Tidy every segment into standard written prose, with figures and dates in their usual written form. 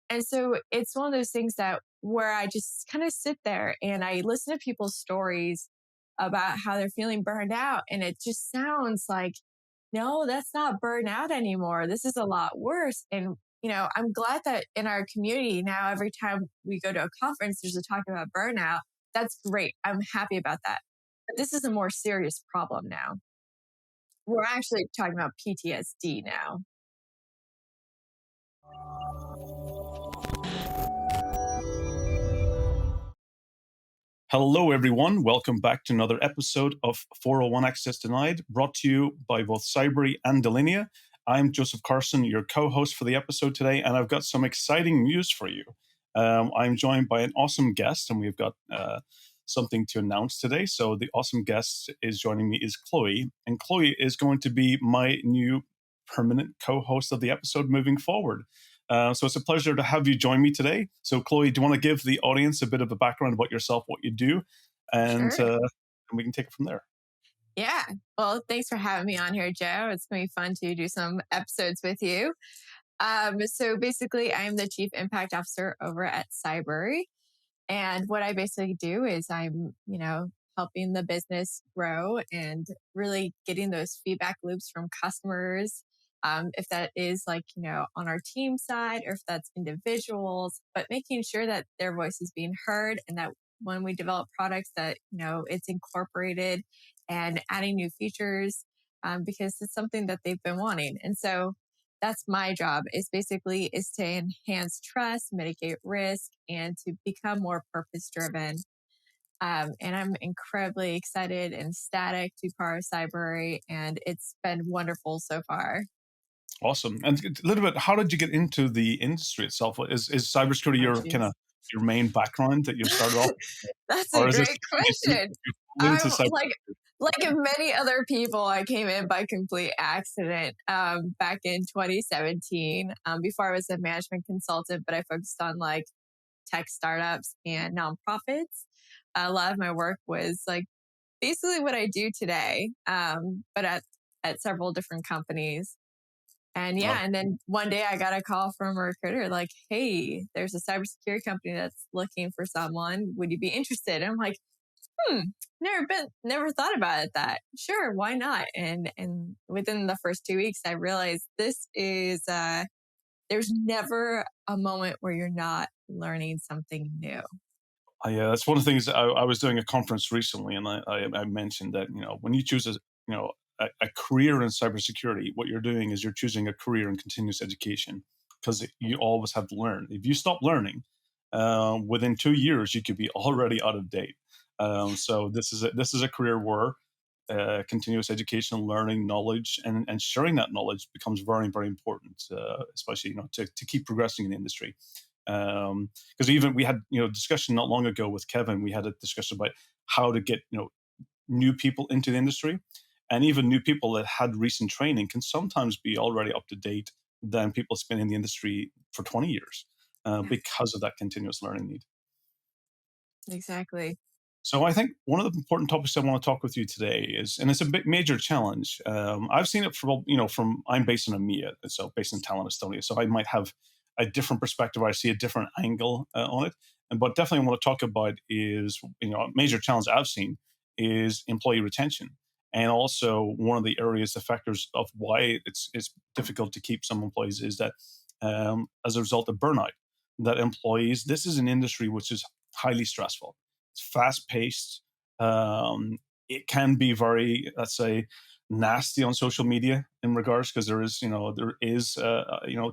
And so it's one of those things that where I just kind of sit there and I listen to people's stories about how they're feeling burned out. And it just sounds like, no, that's not burnout anymore. This is a lot worse. And, I'm glad that in our community now, every time we go to a conference, there's a talk about burnout. That's great. I'm happy about that. But this is a more serious problem now. We're actually talking about PTSD now. Hello, everyone. Welcome back to another episode of 401 Access Denied, brought to you by both Cybery and Delinea. I'm Joseph Carson, your co-host for the episode today, and I've got some exciting news for you. I'm joined by an awesome guest, and we've got something to announce today. So the awesome guest is joining me is Chloé, and Chloé is going to be my new permanent co-host of the episode moving forward. So it's a pleasure to have you join me today. So, Chloé, do you want to give the audience a bit of a background about yourself, what you do, and we can take it from there? Yeah. Well, thanks for having me on here, Joe. It's going to be fun to do some episodes with you. So basically, I'm the Chief Impact Officer over at Cybery. And what I basically do is I'm, helping the business grow and really getting those feedback loops from customers. If that is on our team side or if that's individuals, but making sure that their voice is being heard and that when we develop products that, it's incorporated and adding new features because it's something that they've been wanting. And so that's my job is to enhance trust, mitigate risk, and to become more purpose driven. And I'm incredibly excited and ecstatic to be part of Cybery, and it's been wonderful so far. Awesome. And a little bit, how did you get into the industry itself? Is cybersecurity your main background that you started off? That's Or a is this great question. into cybersecurity? Like many other people, I came in by complete accident back in 2017. Before I was a management consultant, but I focused on tech startups and nonprofits. A lot of my work was basically what I do today, but at several different companies. And and then one day I got a call from a recruiter like, hey, there's a cybersecurity company that's looking for someone. Would you be interested? And I'm like, never thought about it that. Sure, why not? And within the first 2 weeks, I realized this is, there's never a moment where you're not learning something new. Yeah, that's one of the things. I was doing a conference recently, and I mentioned that when you choose a career in cybersecurity, what you're doing is you're choosing a career in continuous education because you always have to learn. If you stop learning, within 2 years you could be already out of date. So this is a career where continuous education, learning, knowledge, and sharing that knowledge becomes very, very important, especially to keep progressing in the industry. Because even we had discussion not long ago with Kevin. We had a discussion about how to get new people into the industry, and even new people that had recent training can sometimes be already up to date than people who've been in the industry for 20 years because of that continuous learning need. Exactly. So I think one of the important topics I want to talk with you today is, and it's a big major challenge. I've seen it from I'm based in EMEA, so based in Tallinn, Estonia. So I might have a different perspective. I see a different angle on it. But definitely I want to talk about is, a major challenge I've seen is employee retention. And also one of the areas, the factors of why it's difficult to keep some employees is that as a result of burnout, that employees, this is an industry which is highly stressful. It's fast paced. It can be very, let's say, nasty on social media in regards because there is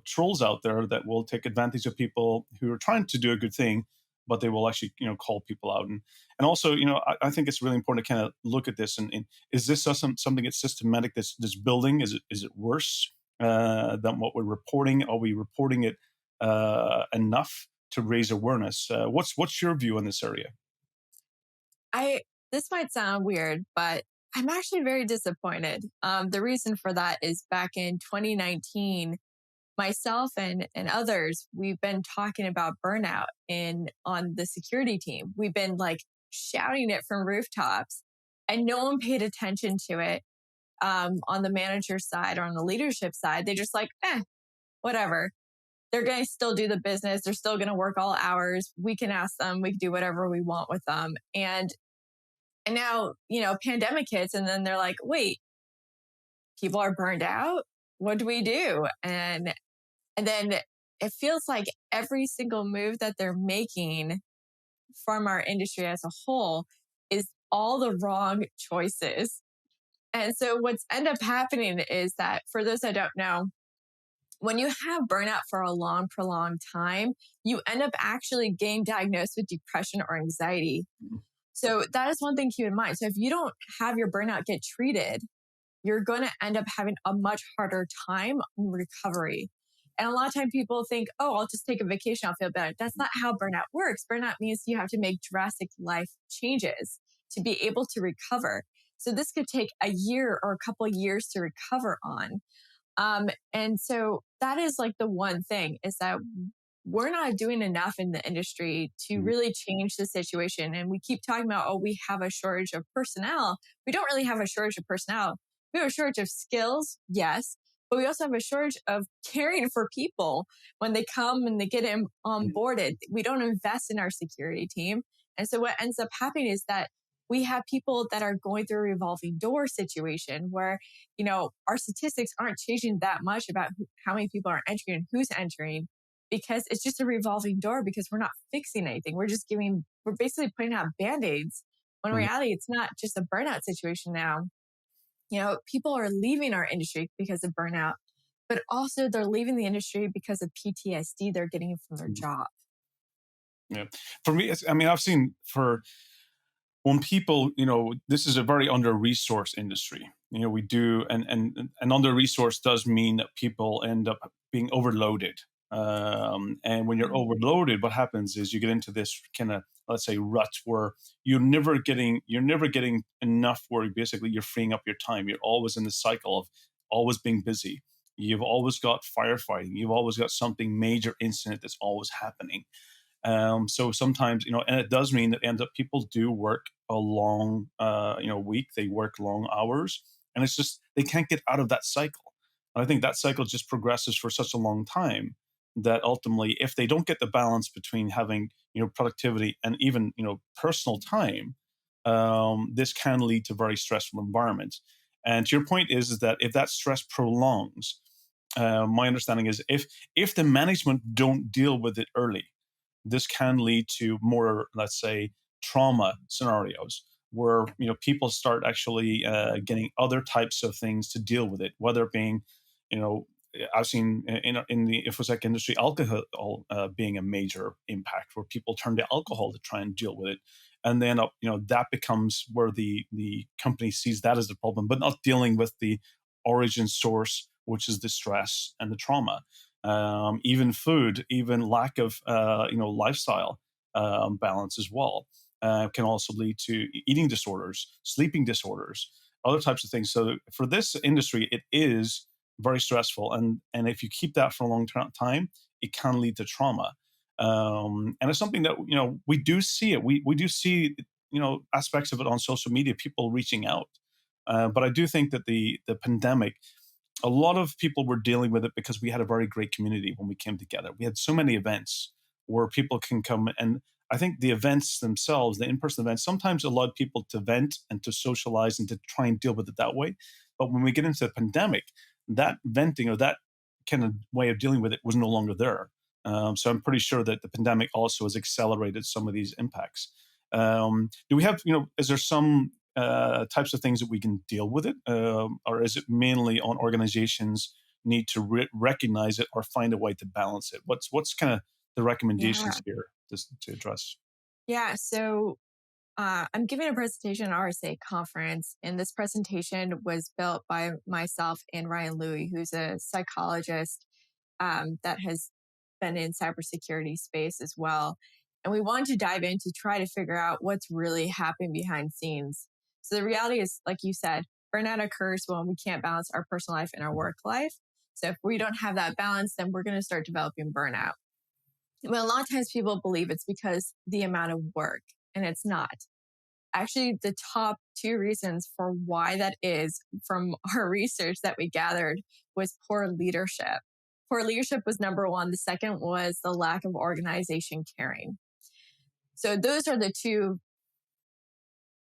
trolls out there that will take advantage of people who are trying to do a good thing, but they will actually call people out. And also I think it's really important to kind of look at this and is this something that's systematic that's building? Is it worse than what we're reporting? Are we reporting it enough to raise awareness? What's your view on this area? This might sound weird, but I'm actually very disappointed. The reason for that is back in 2019, myself and others, we've been talking about burnout on the security team. We've been shouting it from rooftops and no one paid attention to it on the manager side or on the leadership side. They just whatever. they're going to still do the business. They're still going to work all hours. We can ask them, we can do whatever we want with them. And now, pandemic hits and then they're like, wait, people are burned out. What do we do? And then it feels like every single move that they're making from our industry as a whole is all the wrong choices. And so what's end up happening is that, for those that don't know, when you have burnout for a long, prolonged time, you end up actually getting diagnosed with depression or anxiety. So that is one thing to keep in mind. So if you don't have your burnout get treated, you're going to end up having a much harder time in recovery. And a lot of times people think, oh, I'll just take a vacation, I'll feel better. That's not how burnout works. Burnout means you have to make drastic life changes to be able to recover. So this could take a year or a couple of years to recover on. And so that is like the one thing, is that we're not doing enough in the industry to really change the situation. And we keep talking about, oh, we have a shortage of personnel. We don't really have a shortage of personnel. We have a shortage of skills, yes, but we also have a shortage of caring for people when they come and they get onboarded. We don't invest in our security team. And so what ends up happening is that we have people that are going through a revolving door situation where, our statistics aren't changing that much about how many people are entering and who's entering, because it's just a revolving door, because we're not fixing anything. We're basically putting out bandaids, when in reality, it's not just a burnout situation now. People are leaving our industry because of burnout, but also they're leaving the industry because of PTSD they're getting from their job. Yeah. For me, I've seen when people, this is a very under-resourced industry. We do, and under-resourced does mean that people end up being overloaded. And when you're overloaded, what happens is you get into this kind of, let's say, rut where you're never getting enough where basically you're freeing up your time. You're always in the cycle of always being busy. You've always got firefighting. You've always got something major incident that's always happening. So sometimes, and it does mean that people do work a long, week. They work long hours, and it's just, they can't get out of that cycle. And I think that cycle just progresses for such a long time that ultimately, if they don't get the balance between having, productivity and even, personal time, this can lead to very stressful environments. And to your point is that if that stress prolongs, my understanding is if the management don't deal with it early, this can lead to more, let's say, trauma scenarios where people start actually getting other types of things to deal with it, whether it being, I've seen in the InfoSec industry, alcohol being a major impact, where people turn to alcohol to try and deal with it, and then that becomes where the company sees that as the problem, but not dealing with the origin source, which is the stress and the trauma. Even food, even lack of lifestyle balance as well can also lead to eating disorders, sleeping disorders, other types of things. So for this industry, it is very stressful, and if you keep that for a long time, it can lead to trauma. And it's something that we do see it. We do see aspects of it on social media, people reaching out. But I do think that the pandemic, a lot of people were dealing with it because we had a very great community when we came together. We had so many events where people can come, and I think the events themselves, the in-person events, sometimes allowed people to vent and to socialize and to try and deal with it that way. But when we get into the pandemic, that venting or that kind of way of dealing with it was no longer there. So I'm pretty sure that the pandemic also has accelerated some of these impacts. Do we have, is there some types of things that we can deal with it? Or is it mainly on organizations need to recognize it or find a way to balance it? What's kind of the recommendations here to address? Yeah. So I'm giving a presentation at RSA conference, and this presentation was built by myself and Ryan Louie, who's a psychologist that has been in cybersecurity space as well. And we wanted to dive in to try to figure out what's really happening behind scenes. So the reality is, like you said, burnout occurs when we can't balance our personal life and our work life. So if we don't have that balance, then we're going to start developing burnout. Well, a lot of times people believe it's because the amount of work, and it's not. Actually, the top two reasons for why that is, from our research that we gathered, was poor leadership. poor leadership was number one. The second was the lack of organization caring. So those are the two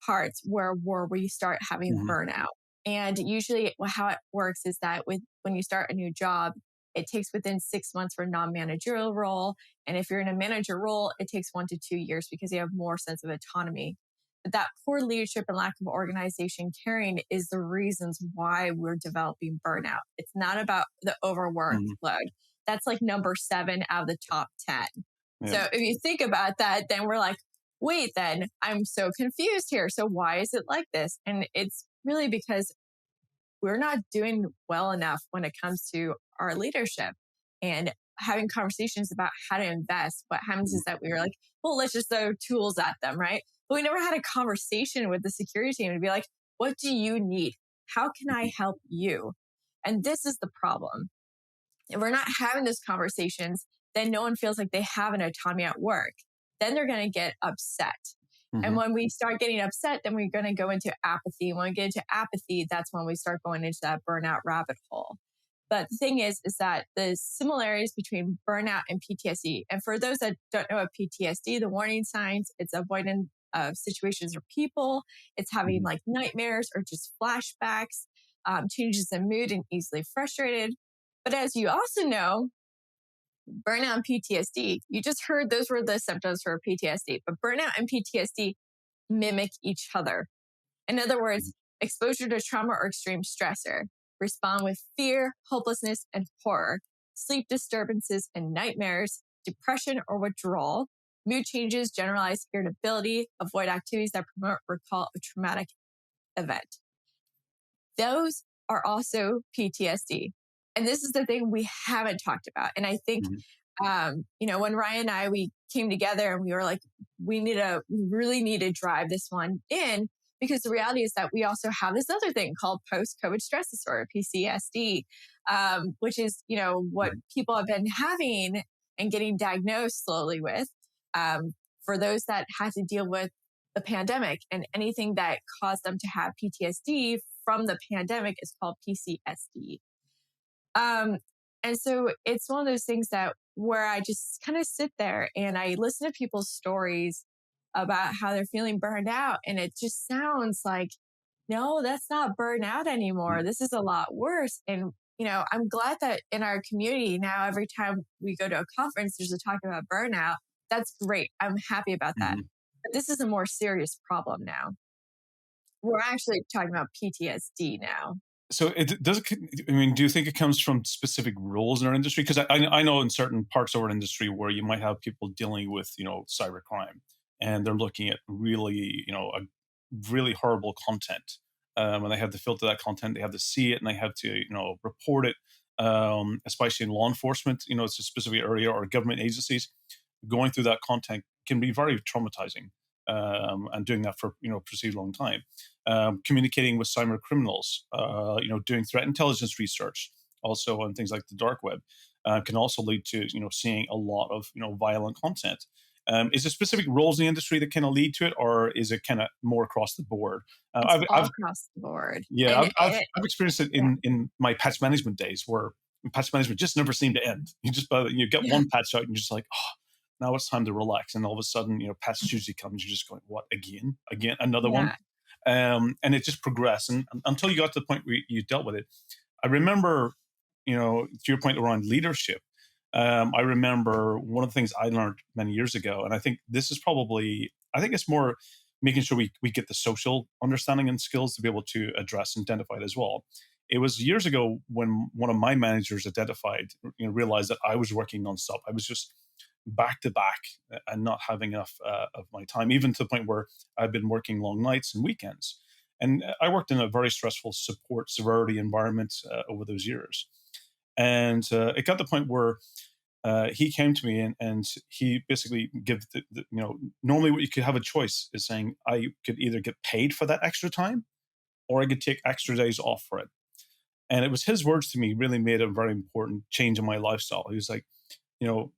parts where we start having Hmm. burnout. And usually how it works is that when you start a new job, it takes within 6 months for a non-managerial role. And if you're in a manager role, it takes 1 to 2 years because you have more sense of autonomy. But that poor leadership and lack of organization caring is the reasons why we're developing burnout. It's not about the Hmm. overworkload. That's like number 7 out of the top 10. Yeah. So if you think about that, then we're like, wait, then I'm so confused here. So why is it like this? And it's really because we're not doing well enough when it comes to our leadership and having conversations about how to invest. What happens is that we were like, well, let's just throw tools at them, right? But we never had a conversation with the security team and be like, what do you need? How can I help you? And this is the problem. If we're not having those conversations, then no one feels like they have an autonomy at work. Then they're going to get upset. And Hmm. when we start getting upset, then we're going to go into apathy. When we get into apathy, that's when we start going into that burnout rabbit hole. But the thing is that the similarities between burnout and PTSD, and for those that don't know what PTSD, the warning signs, it's avoidance of situations or people, it's having Hmm. like nightmares or just flashbacks, changes in mood and easily frustrated. But as you also know, burnout and PTSD, you just heard those were the symptoms for PTSD, but burnout and PTSD mimic each other. In other words, exposure to trauma or extreme stressor, respond with fear, hopelessness, and horror, sleep disturbances and nightmares, depression or withdrawal, mood changes, generalized irritability, avoid activities that promote recall of traumatic event. Those are also PTSD. And this is the thing we haven't talked about. And I think, Hmm. when Ryan and I, we came together and we were like, we really need to drive this one in because the reality is that we also have this other thing called post-COVID stress disorder, PTSD, which is, what people have been having and getting diagnosed slowly with. For those that had to deal with the pandemic and anything that caused them to have PTSD from the pandemic is called PCSD. Um, and so it's one of those things that where I just kind of sit there and I listen to people's stories about how they're feeling burned out. And it just sounds like, no, that's not burnout anymore. This is a lot worse. And, I'm glad that in our community now, every time we go to a conference, there's a talk about burnout. That's great. I'm happy about that. Hmm. But this is a more serious problem now. We're actually talking about PTSD now. So it does. I mean, do you think it comes from specific roles in our industry? Because I know in certain parts of our industry where you might have people dealing with cybercrime, and they're looking at really a really horrible content, and they have to filter that content. They have to see it, and they have to report it. Especially in law enforcement, it's a specific area or government agencies going through that content can be very traumatizing, and doing that for a long time. Communicating with cyber criminals, doing threat intelligence research, also on things like the dark web, can also lead to seeing a lot of violent content. Is there specific roles in the industry that kind of lead to it, or is it kind of more across the board? It's all across the board. Yeah, And I've experienced it yeah, in my patch management days, where patch management just never seemed to end. You get yeah, one patch out, and you're just like, oh, now it's time to relax, and all of a sudden, patch Tuesday comes, you're just going, what again, another one, yeah. and it just progressed, and until you got to the point where you dealt with it. I remember, to your point around leadership. I remember one of the things I learned many years ago, and I think this is probably, I think it's more making sure we get the social understanding and skills to be able to address and identify it as well. It was years ago when one of my managers identified, realized that I was working nonstop. I was just back to back and not having enough of my time, even to the point where I've been working long nights and weekends. And I worked in a very stressful support severity environment over those years. And it got to the point where he came to me and he basically give normally what you could have a choice is saying I could either get paid for that extra time or I could take extra days off for it. And it was his words to me really made a very important change in my lifestyle. He was like, you know,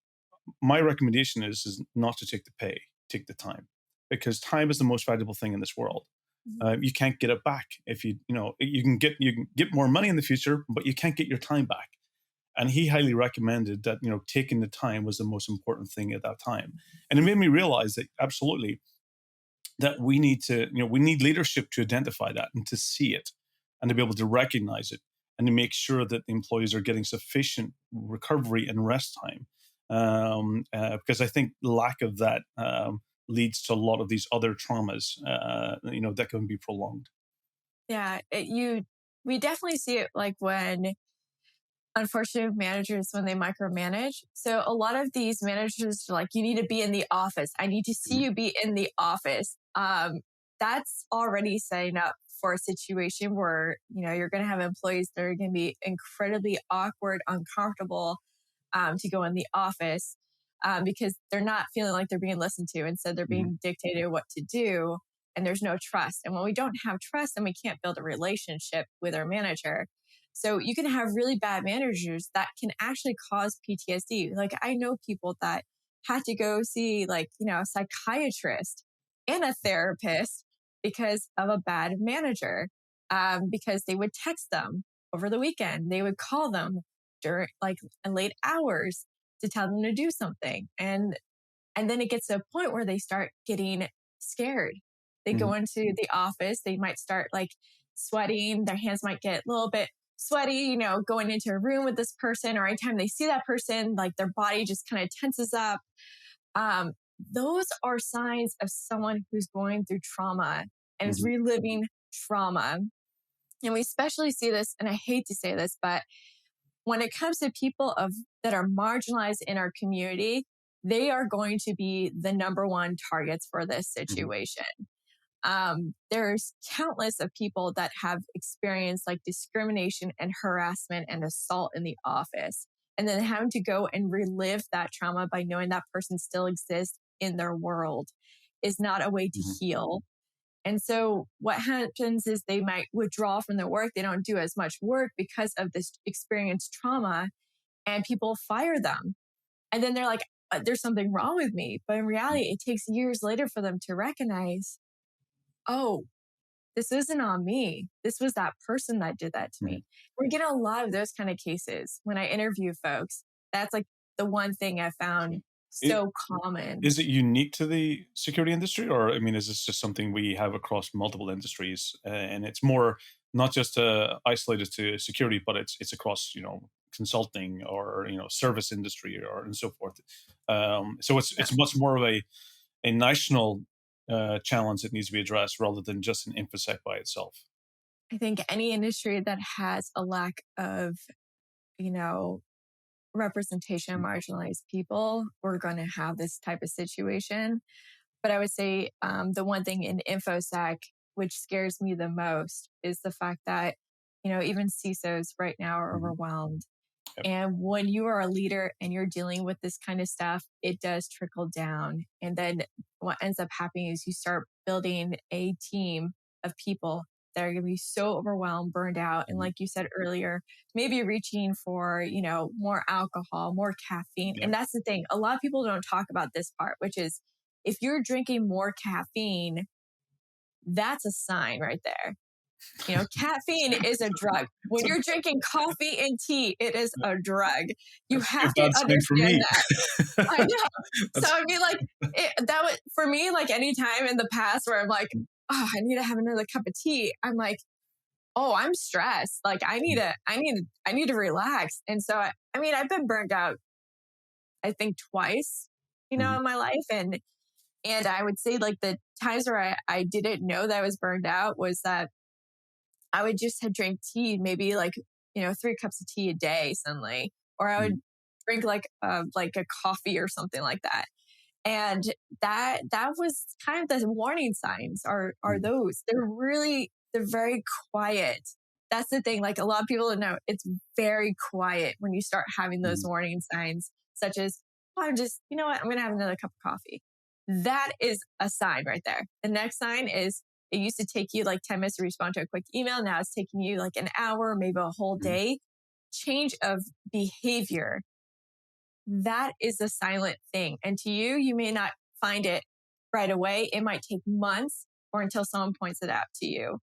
my recommendation is not to take the pay, take the time, because time is the most valuable thing in this world. Mhm. You can't get it back if you can get more money in the future, but you can't get your time back. And he highly recommended that, taking the time was the most important thing at that time. And it made me realize that absolutely that we need leadership to identify that and to see it and to be able to recognize it and to make sure that the employees are getting sufficient recovery and rest time. Because I think lack of that leads to a lot of these other traumas, that can be prolonged. Yeah, we definitely see it like when unfortunate managers when they micromanage. So a lot of these managers are like, you need to be in the office. I need to see Mhm. you be in the office. That's already setting up for a situation where, you're going to have employees that are going to be incredibly awkward, uncomfortable, to go in the office, because they're not feeling like they're being listened to. Instead, they're Mhm. being dictated what to do, and there's no trust. And when we don't have trust, then we can't build a relationship with our manager. So you can have really bad managers that can actually cause PTSD. Like I know people that had to go see a psychiatrist and a therapist because of a bad manager, because they would text them over the weekend. They would call them during late hours to tell them to do something. And then it gets to a point where they start getting scared. They go Mhm. into the office, they might start sweating, their hands might get a little bit sweaty, going into a room with this person, or anytime they see that person, their body just kind of tenses up. Um, those are signs of someone who's going through trauma and is Mhm. reliving trauma. And we especially see this, and I hate to say this, but when it comes to people that are marginalized in our community, they are going to be the number one targets for this Mhm. situation. There's countless of people that have experienced discrimination and harassment and assault in the office, and then having to go and relive that trauma by knowing that person still exists in their world is not a way to Mhm. heal. And so what happens is they might withdraw from their work. They don't do as much work because of this experienced trauma, and people fire them. And then they're like, there's something wrong with me. But in reality, it takes years later for them to recognize, oh, this isn't on me. This was that person that did that to Mhm. me. We're getting a lot of those kind of cases when I interview folks. That's the one thing I found It, so common. is it unique to the security industry, or I mean, is this just something we have across multiple industries, and it's more not just isolated to security, but it's across consulting or service industry or and so forth. So it's much more of a national challenge that needs to be addressed rather than just an infosec by itself. I think any industry that has a lack of, you know, representation of Mhm. marginalized people, we're going to have this type of situation. But I would say the one thing in InfoSec, which scares me the most, is the fact that, even CISOs right now are Mhm. overwhelmed. Yep. And when you are a leader and you're dealing with this kind of stuff, it does trickle down. And then what ends up happening is you start building a team of people that are going to be so overwhelmed, burned out. And Mhm. like you said earlier, maybe reaching for, more alcohol, more caffeine. And Yep. that's the thing. A lot of people don't talk about this part, which is if you're drinking more caffeine, that's a sign right there. Caffeine is a drug. It's When you're drinking coffee and tea, it is a drug. You that's a have to bad sign for understand me. that. I know. So That's I mean, that was for me. Any time in the past where I'm like, oh, I need to have another cup of tea. I'm like, oh, I'm stressed. I need to relax. And so, I mean, I've been burned out, I think twice, Mhm. in my life. And I would say the times where I didn't know that I was burned out was that I would just have drink tea, maybe 3 cups of tea a day suddenly, or I would Mhm. drink a coffee or something like that. And that was kind of the warning signs are Mhm. those. They're very quiet. That's the thing. A lot of people don't know, it's very quiet when you start having those Mhm. warning signs, such as, oh, I'm just, you know what, I'm going to have another cup of coffee. That is a sign right there. The next sign is it used to take you 10 minutes to respond to a quick email. Now it's taking you an hour, maybe a whole Mhm. day. Change of behavior. That is a silent thing. And to you, you may not find it right away. It might take months or until someone points it out to you.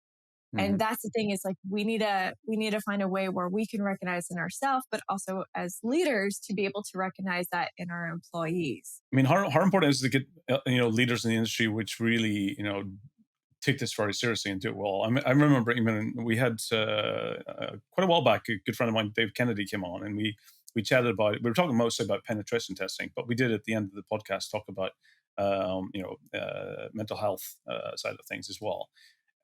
And Mhm. that's the thing, is like we need to find a way where we can recognize in ourselves, but also as leaders to be able to recognize that in our employees. I mean, how important is it to get leaders in the industry which really take this very seriously and do it well. I remember even we had quite a while back, a good friend of mine, Dave Kennedy, came on, and we chatted about it. We were talking mostly about penetration testing, but we did at the end of the podcast talk about mental health side of things as well.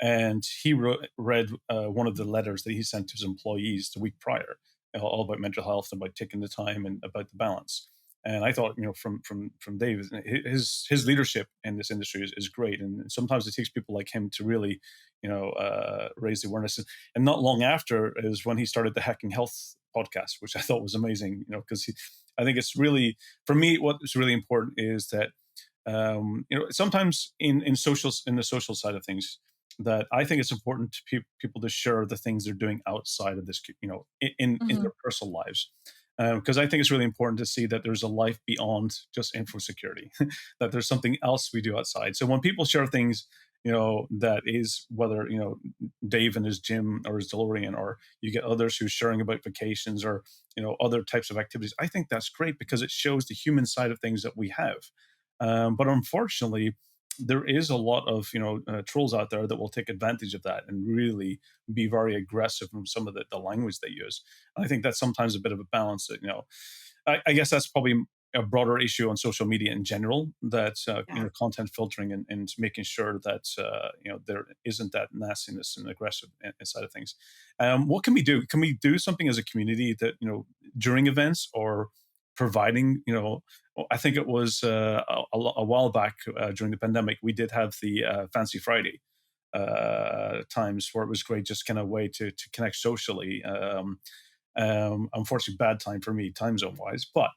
And he read one of the letters that he sent to his employees the week prior, all about mental health, about taking the time, and about the balance. And I thought, from Dave, his leadership in this industry is great. And sometimes it takes people like him to really, raise the awareness. And not long after is when he started the Hacking Health podcast, which I thought was amazing. Because I think it's really, for me, what's really important is that sometimes in the social side of things, that I think it's important to people to share the things they're doing outside of this, in Hmm. their personal lives, because I think it's really important to see that there's a life beyond just info security, that there's something else we do outside. So when people share things, that is, whether Dave and his gym or his DeLorean, or you get others who's sharing about vacations, or other types of activities, I think that's great because it shows the human side of things that we have. But unfortunately, there is a lot of trolls out there that will take advantage of that and really be very aggressive in some of the language they use. And I think that's sometimes a bit of a balance that I guess that's probably a broader issue on social media in general, that Yeah. content filtering, and making sure that there isn't that nastiness and aggressive side of things. What can we do? Can we do something as a community that during events, or providing I think it was a while back during the pandemic, we did have the Fancy Friday times where it was great, just kind of way to connect socially. Unfortunately, bad time for me, time zone wise. But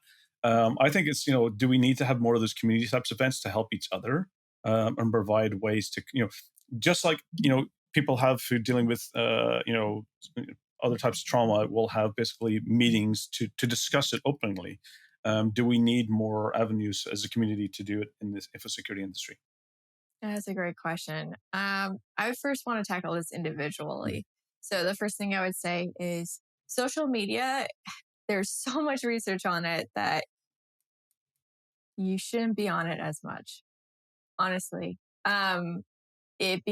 I think it's, do we need to have more of those community types of events to help each other, and provide ways to, just like, people have who dealing with, other types of trauma will have basically meetings to discuss it openly. Do we need more avenues as a community to do it in this info security industry? That's a great question. I first want to tackle this Mm. individually. So the first thing I would say is social media. There's so much research on it that you shouldn't be on it as much. Honestly, it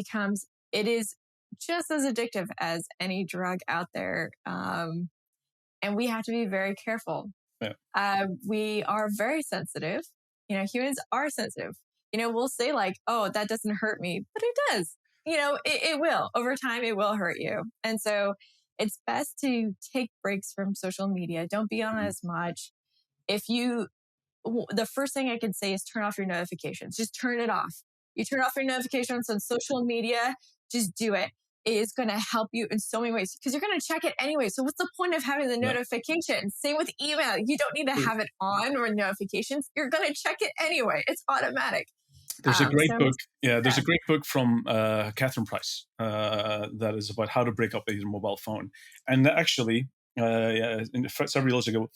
is just as addictive as any drug out there, and we have to be very careful. Yeah. We are very sensitive. Humans are sensitive. We'll say like, "Oh, that doesn't hurt me," but it does. It will over time. It will hurt you, and so it's best to take breaks from social media. Don't be on it Mhm. as much. If you The first thing I can say is turn off your notifications. Just turn it off. You turn off your notifications on social media, just do it. It is going to help you in so many ways because you're going to check it anyway. So, what's the point of having the Yeah. notification? Same with email. You don't need to have it on or notifications. You're going to check it anyway. It's automatic. There's a great So, book. Yeah, there's yeah. a great book from Catherine Price that is about how to break up your mobile phone. And actually, yeah, several years ago,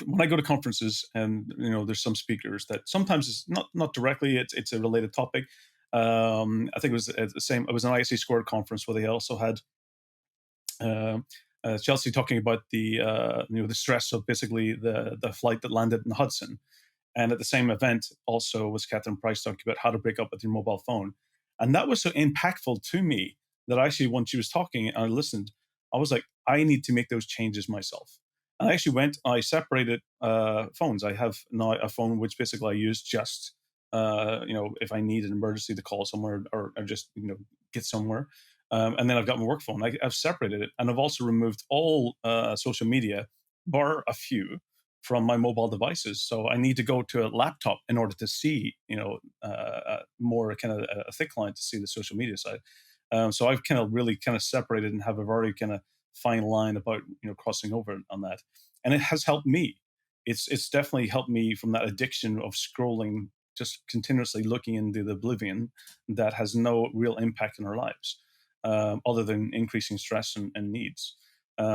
when I go to conferences, and there's some speakers that sometimes it's not directly, it's a related topic. I think it was the same. It was an ISC Squared conference where they also had uh, Chelsea talking about the stress of basically the flight that landed in Hudson. And at the same event, also was Catherine Price talking about how to break up with your mobile phone. And that was so impactful to me that actually, when she was talking and I listened, I was like, I need to make those changes myself. And I actually I separated phones. I have now a phone which basically I use just, if I need an emergency to call somewhere, or just, get somewhere. And then I've got my work phone. I've separated it. And I've also removed all social media, bar a few, from my mobile devices. So I need to go to a laptop in order to see, more kind of a thick line to see the social media side. So I've kind of really kind of separated and have a very kind of fine line about crossing over on that, and it has helped me. It's definitely helped me from that addiction of scrolling, just continuously looking into the oblivion that has no real impact in our lives, other than increasing stress and needs.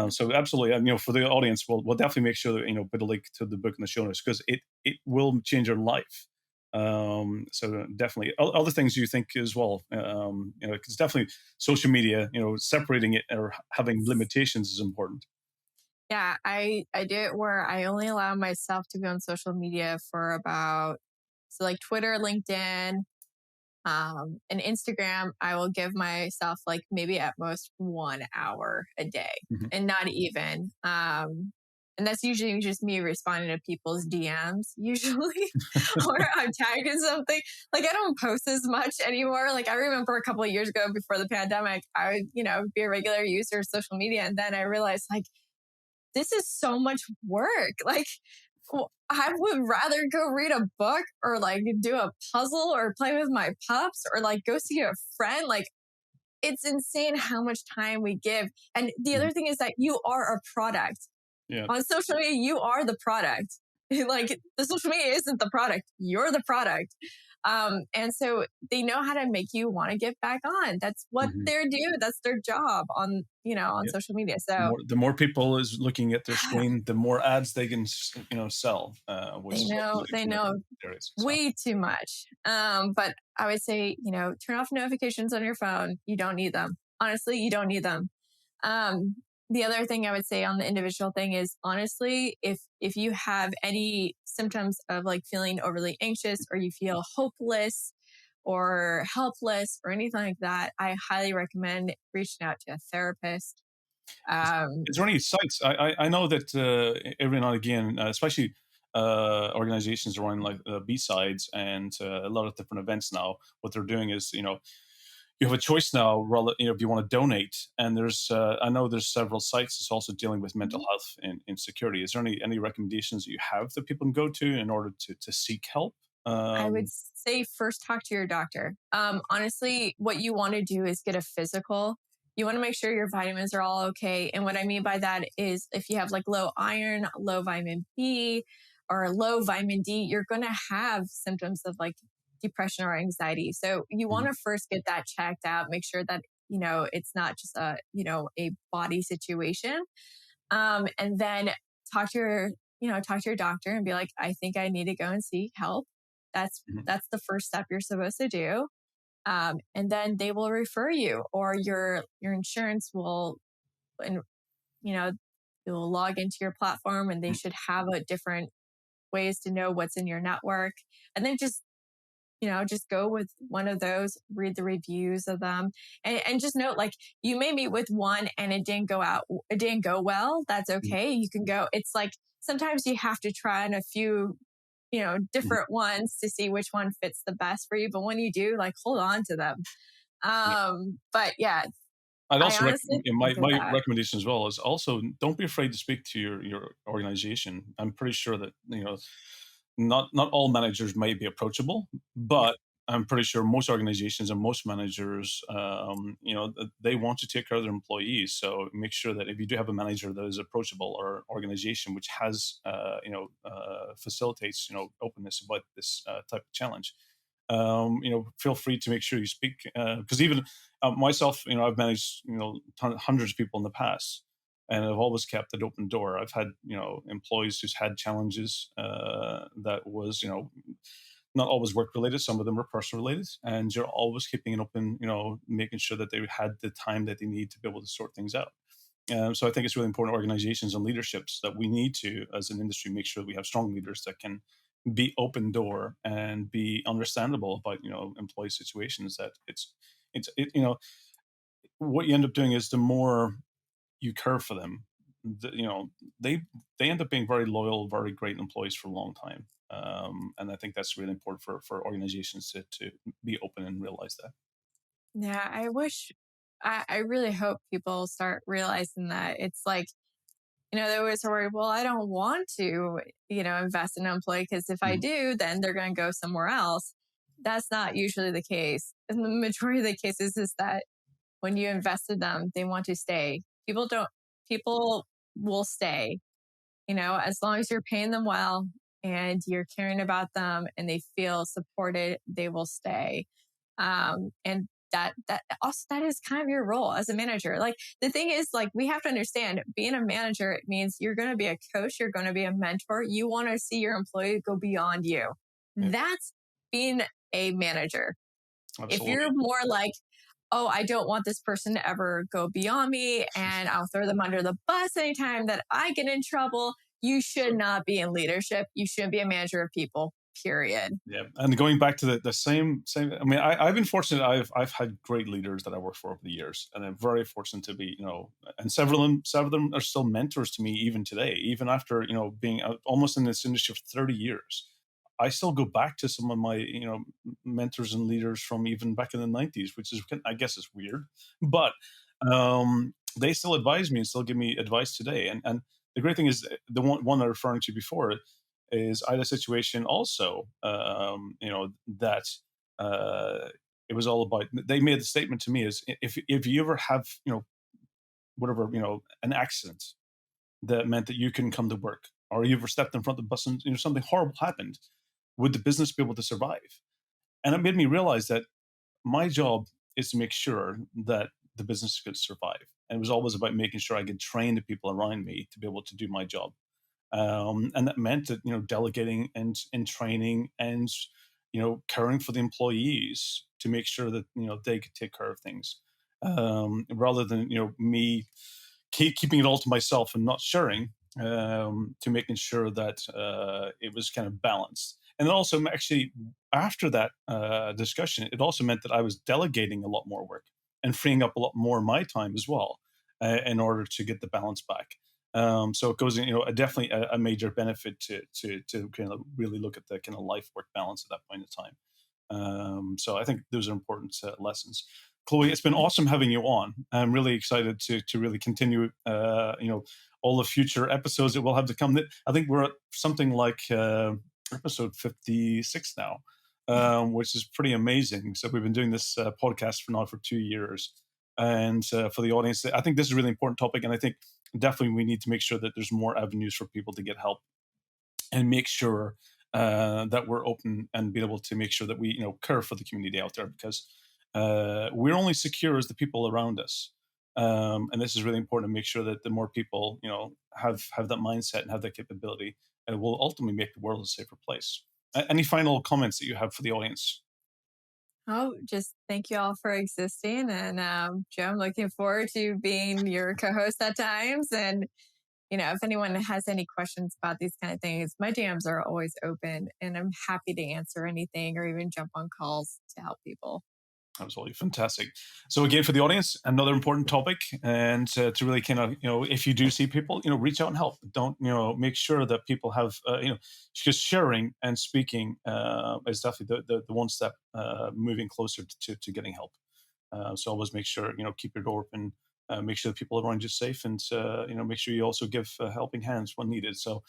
So absolutely, for the audience, we'll definitely make sure that put a link to the book in the show notes, because it will change your life So definitely other things you think as well, because definitely social media, separating it or having limitations is important. Yeah, I do it where I only allow myself to be on social media for about, so like Twitter, LinkedIn, and Instagram. I will give myself like maybe at most 1 hour a day, Mhm. and not even. And that's usually just me responding to people's DMs, usually, or I'm tagged in something. Like I don't post as much anymore. Like I remember a couple of years ago before the pandemic, I would, be a regular user of social media. And then I realized like, this is so much work. Like, I would rather go read a book or like do a puzzle or play with my pups or like go see a friend. Like, it's insane how much time we give. And the Mhm. other thing is that you are a product. Yeah. On social media, you are the product. Like, the social media isn't the product, you're the product. And so they know how to make you want to get back on. That's what Mhm. they're do. That's their job on, on Yeah. social media. The So more the more people is looking at their screen, the more ads they can sell, which is what they're looking they for in know other areas. So way too much. But I would say, turn off notifications on your phone. You don't need them. Honestly, you don't need them. Um, the other thing I would say on the individual thing is honestly, if you have any symptoms of like feeling overly anxious or you feel hopeless or helpless or anything like that, I highly recommend reaching out to a therapist. Um, is there any sites? I know that every now and again, especially organizations are running like B-sides and a lot of different events now. What they're doing is, you have a choice now, if you want to donate. And there's, I know there's several sites that's also dealing with mental health and insecurity. Is there any recommendations that you have that people can go to in order to seek help? I would Um, say first talk to your doctor. Honestly, what you want to do is get a physical. You want to make sure your vitamins are all okay. And what I mean by that is if you have like low iron, low vitamin B, or low vitamin D, you're going to have symptoms of like depression or anxiety. So you want mhm, to first get that checked out, make sure that, it's not just a body situation. And then talk to talk to your doctor and be like, I think I need to go and seek help. That's mhm, that's the first step you're supposed to do. And then they will refer you, or your insurance will, and you'll log into your platform, and they mhm, should have a different ways to know what's in your network. And then just go with one of those, read the reviews of them, and just note like you may meet with one and it didn't go well. That's mhm, okay. You can go. It's like sometimes you have to try on a few, mhm. different ones to see which one fits the best for you. But when you do, like hold on to them. But yeah, I'd I also honestly recommend think of my that. recommendation as well is also don't be afraid to speak to your organization. I'm pretty sure that not all managers may be approachable, Yeah. but I'm pretty sure most organizations and most managers, they want to take care of their employees. So make sure that if you do have a manager that is approachable or organization which has, facilitates, openness about this type of challenge, feel free to make sure you speak. Because even myself, I've managed, hundreds of people in the past, and I've always kept an open door. I've had, employees who's had challenges that was, not always work related. Some of them are personal related, and you're always keeping it open, making sure that they had the time that they need to be able to sort things out. So I think it's really important, organizations and leaderships, that we need to, as an industry, make sure we have strong leaders that can be open door and be understandable about employee situations. That what you end up doing is the more you care for them, they end up being very loyal, very great employees for a long time. And I think that's really important for organizations to be open and realize that. Yeah, I really hope people start realizing that it's like, they always worry, well, I don't want to, invest in an employee because if I Mhm. do, then they're going to go somewhere else. That's not usually the case. In the majority of the cases is that when you invest in them, they want to stay. People will stay, as long as you're paying them well and you're caring about them and they feel supported, they will stay. And that also, that is kind of your role as a manager. Like the thing is, like we have to understand, being a manager, it means you're going to be a coach, you're going to be a mentor. You want to see your employee go beyond you. Yeah. That's being a manager. If Absolutely. you're more like, oh, I don't want this person to ever go beyond me and I'll throw them under the bus anytime that I get in trouble, you should not be in leadership. You shouldn't be a manager of people, period. Yeah, and going back to the same. I mean, I've been fortunate. I've had great leaders that I worked for over the years, and I'm very fortunate to be, and several of them are still mentors to me even today, even after being almost in this industry for 30 years. I still go back to some of my mentors and leaders from even back in the 90s, which is, I guess, is weird, but they still advise me and still give me advice today. And the great thing is the one I was referring to before is I had a situation also, that uh, it was all about. They made the statement to me is if you ever have whatever an accident that meant that you couldn't come to work, or you ever stepped in front of the bus and something horrible happened, would the business be able to survive? And it made me realize that my job is to make sure that the business could survive. And it was always about making sure I could train the people around me to be able to do my job. And that meant that delegating and training and caring for the employees to make sure that they could take care of things, rather than me keeping it all to myself and not sharing, to making sure that it was kind of balanced. And then also, actually, after that discussion, it also meant that I was delegating a lot more work and freeing up a lot more of my time as well, in order to get the balance back. So it goes in, definitely a major benefit to kind of really look at the kind of life work balance at that point in time. So I think those are important lessons. Chloe, it's been awesome having you on. I'm really excited to really continue, all the future episodes that we'll have to come. I think we're at something like episode 56 now, which is pretty amazing. So we've been doing this podcast for 2 years. And for the audience, I think this is a really important topic. And I think definitely we need to make sure that there's more avenues for people to get help, and make sure that we're open and be able to make sure that we care for the community out there, because we're only secure as the people around us. And this is really important to make sure that the more people have that mindset and have that capability, it will ultimately make the world a safer place. Any final comments that you have for the audience? Oh, just thank you all for existing. And Joe, I'm looking forward to being your co host at times. And, if anyone has any questions about these kind of things, my DMs are always open and I'm happy to answer anything or even jump on calls to help people. Absolutely fantastic. So again, for the audience, another important topic, and to really kind of if you do see people, reach out and help. Don't make sure that people have just sharing and speaking is definitely the one step moving closer to getting help. So always make sure keep your door open, make sure that people around you safe, and make sure you also give helping hands when needed. So.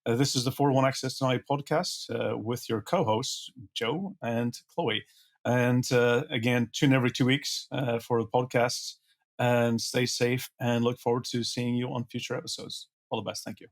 This is the 401 Access Tonight podcast with your co-hosts, Joe and Chloe. And again, tune every 2 weeks for the podcasts, and stay safe, and look forward to seeing you on future episodes. All the best. Thank you.